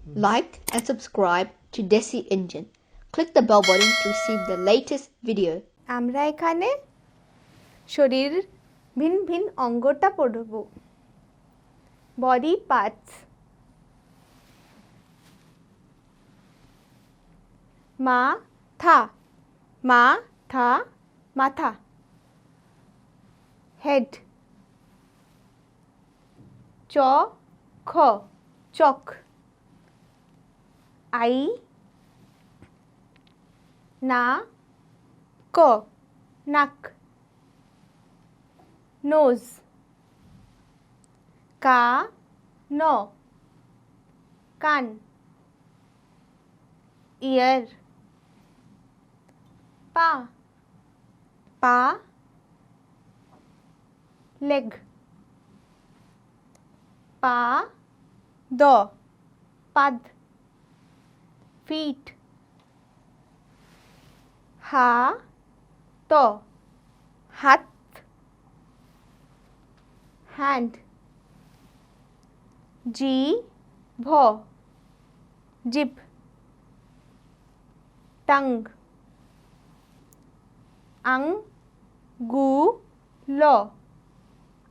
Like and subscribe to Desi Engine. Click the bell button to receive the latest video. আমরা এখানে শরীর ভিন ভিন অঙ্গটা পড়ব বডি পার্টস মাথা মাথা মাথা হেড চোখ চোখ আই নাক নাক nose কান কান ear পা পা leg পা পাদ feet হাত hand জিভ tongue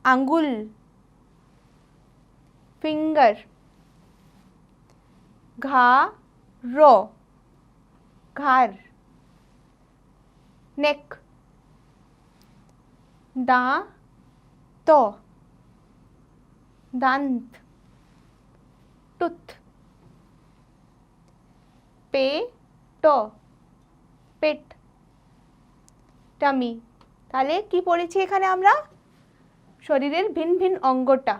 আঙ্গুল finger ঘাড় neck দাঁত tooth পেট টামি তাহলে কি পড়েছি এখানে আমরা শরীরের ভিন ভিন অঙ্গটা